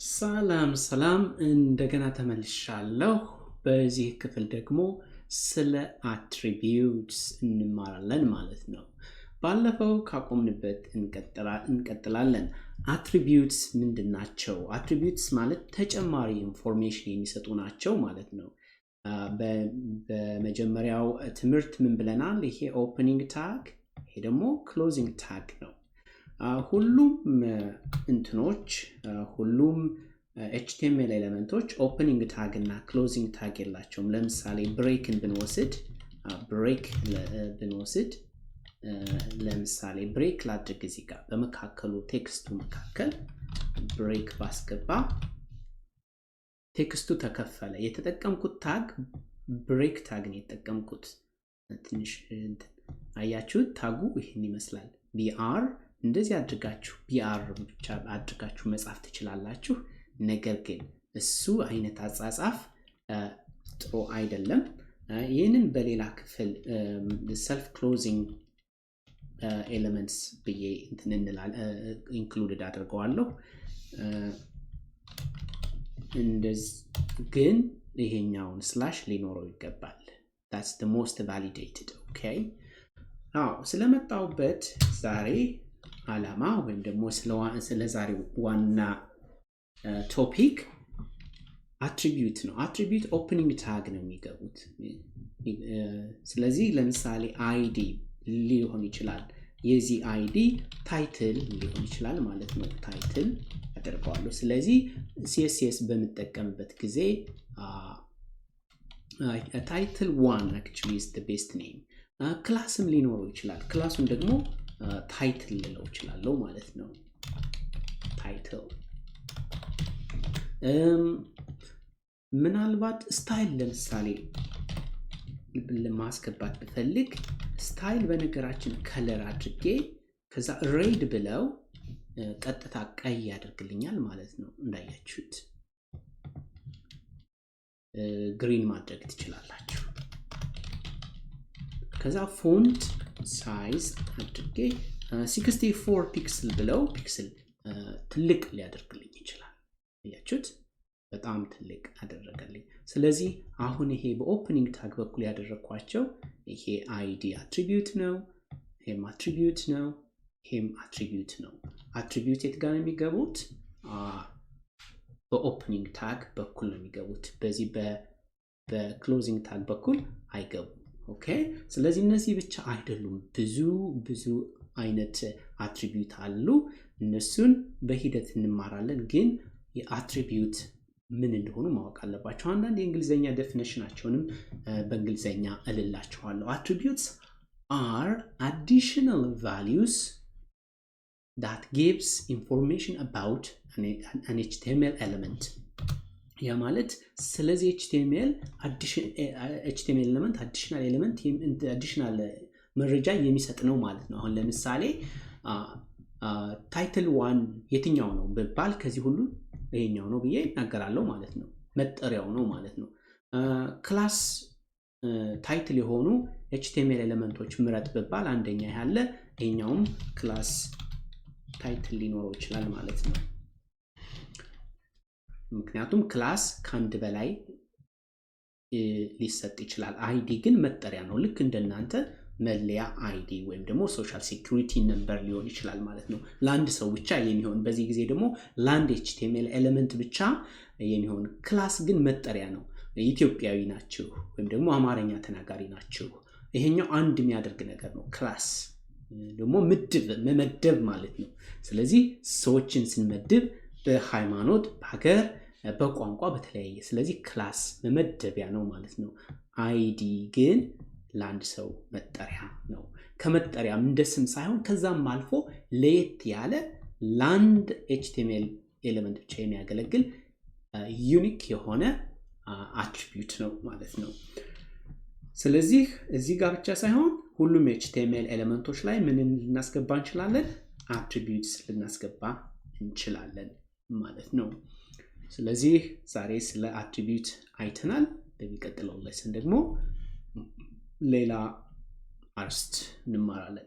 ሰላም እንደገና ተመልሻለሁ። በዚህ ክፍል ደግሞ ስለ attributes እንማራለን ማለት ነው። ባለፈው ካቆምንበት እንቀጥላለን። attributes ምንድናቸው? attributes ማለት ተጨማሪ ኢንፎርሜሽን የሚሰጡ ናቸው ማለት ነው። በመጀመሪያው ትምህርት ምን ብለናል? ይሄ ኦፕኒንግ ታግ፣ ይሄ ደግሞ ክሎዚንግ ታግ ነው። ሁሉም እንትኖች ሁሉም HTML ኤሌመንቶች ኦፕኒንግ ታግ እና ክሎዚንግ ታግ የላቸውም። ለምሳሌ ብሬክን ብንወስድ ለምሳሌ ብሬክ ላድርግ እዚህ ጋር በመካከሉ ቴክስቱ መካከል ብሬክ ባስገባ ቴክስቱ ተከፈለ። የተጠቀምኩት ታግ ብሬክ ታግ ነው የተጠቀምኩት። ትንሽ አያችሁት? ታጉ ይሄን ይመስላል። BR እንደዚህ አድርጋችሁ BR ብቻ አድርጋችሁ መጻፍ ትችላላችሁ። ነገር ግን እሱ አይነት አጻጻፍ ጥሩ አይደለም። ይሄንን በሌላ ክፍል self closing elements ብዬ ኢንክሉድድ አድርገዋለሁ። እንደዚህ ግን ይሄኛውን ስላሽ ሊኖረው ይገባል። that's the most validated. okay now ስለመጣውበት ዛሬ አላማ ወይም ደግሞ ስለ ዛሬው ዋና ቶፒክ አትሪቢዩት ነው። አትሪቢዩት ኦፕኒንግ ታግ ነው የሚገቡት። ስለዚህ ለምሳሌ ID ሊሆን ይችላል። የዚህ ID ታይትል ሊሆን ይችላል ማለት ነው። ታይትል አደርገዋለሁ። ስለዚህ CSS በመጠቀምበት ጊዜ title 1 actually is the best name. ክላስም ሊኖረው ይችላል። ክላሱን ደግሞ ታይትል ልለው ይችላል ማለት ነው። ታይትል ምናልባት ስታይል ለምሳሌ ለማስገባት ብፈልግ ስታይል በነገራችን ከለር አድርጌ ከዛ ሬድ ብለው ቀጥታ ቀይ ያደርግልኛል ማለት ነው። እንዳያችሁት ግሪን ማድረግ ትችላላችሁ። ከዛ ፎንት ሳይዝ አድርጌ 64 ፒክስል ብለው ፒክስል ትልቅ ሊያደርግልኝ ይችላል። አያችሁት? በጣም ትልቅ አደረገልኝ። ስለዚህ አሁን ይሄ በኦፕኒንግ ታግ በኩል ያደረኳቸው ይሄ ID አትሪቢዩት ነው፣ ይሄም አትሪቢዩት ነው፣ ይሄም አትሪቢዩት ነው። አትሪቢዩት የት ጋር ነው የሚገቡት? በኦፕኒንግ ታግ በኩል ነው የሚገቡት። በዚህ በክሎዚንግ ታግ በኩል አይገቡም። ኦኬ። ስለዚህ እነዚህ ብቻ አይደሉም፣ ብዙ አይነት አትሪቢዩት አሉ። እነሱን በሂደት እንማራለን። ግን የአትሪቢዩት ምን እንደሆኑ ማወቅ አለባችሁ። አንዳንድ የእንግሊዘኛ ዴፊኒሽናቸውንም በእንግሊዘኛ እልላችኋለሁ። attributes are additional values that gives information about an HTML element. ያ ማለት ስለዚህ HTML ኤሌመንት አዲሽናል መረጃ የሚሰጥ ነው ማለት ነው። አሁን ለምሳሌ ታይትል 1 የትኛው ነው በባል ከዚህ ሁሉ ይሄኛው ነው ብዬ እናገራለሁ ማለት ነው። መጠሪያው ነው ማለት ነው። ክላስ ታይትል የሆኑ HTML ኤሌመንቶች ምረጥ በባል አንደኛ ያለ ይሄኛውም ክላስ ታይትል ሊኖረው ይችላል ማለት ነው። ምክንያቱም ክላስ ከአንድ በላይ ሊሰጥ ይችላል። ID ግን መጠሪያ ነው። ልክ እንደናንተ መለያ ID ወይም ደግሞ ሶሻል ሴኩሪቲ ነምበር ሊሆን ይችላል ማለት ነው። ለአንድ ሰው ብቻ የሚሆን በዚህ ጊዜ ደግሞ ለአንድ HTML ኤሌመንት ብቻ የሚሆን። ክላስ ግን መጠሪያ ነው። ኢትዮጵያዊ ናችሁ ወይም ደግሞ አማርኛ ተናጋሪ ናችሁ፣ ይሄኛው አንድ የሚያደርግ ነገር ነው። ክላስ ደግሞ መመደብ ማለት ነው። ስለዚህ ሰዎችን ስንመድብ በሃይማኖት፣ በሀገር፣ በቋንቋ በተለያየ። ስለዚህ ክላስ መመደቢያ ነው ማለት ነው። ID ግን ለአንድ ሰው መጠሪያ ነው። ከመጠሪያም እንደ ስም ሳይሆን ከዛም አልፎ ለየት ያለ ለአንድ HTML ኤሌመንት ብቻ የሚያገለግል ዩኒክ የሆነ አትሪቢዩት ነው ማለት ነው። ስለዚህ እዚህ ጋር ብቻ ሳይሆን ሁሉም HTML ኤሌመንቶች ላይ ምን ልናስገባ እንችላለን? አትሪቢዩትስ ልናስገባ እንችላለን ማለት ነው። ስለዚህ ዛሬ ስለ አትሪቢዩት አይተናል። በሚቀጥለው ሌሰን ደግሞ ሌላ አርስት እንማራለን።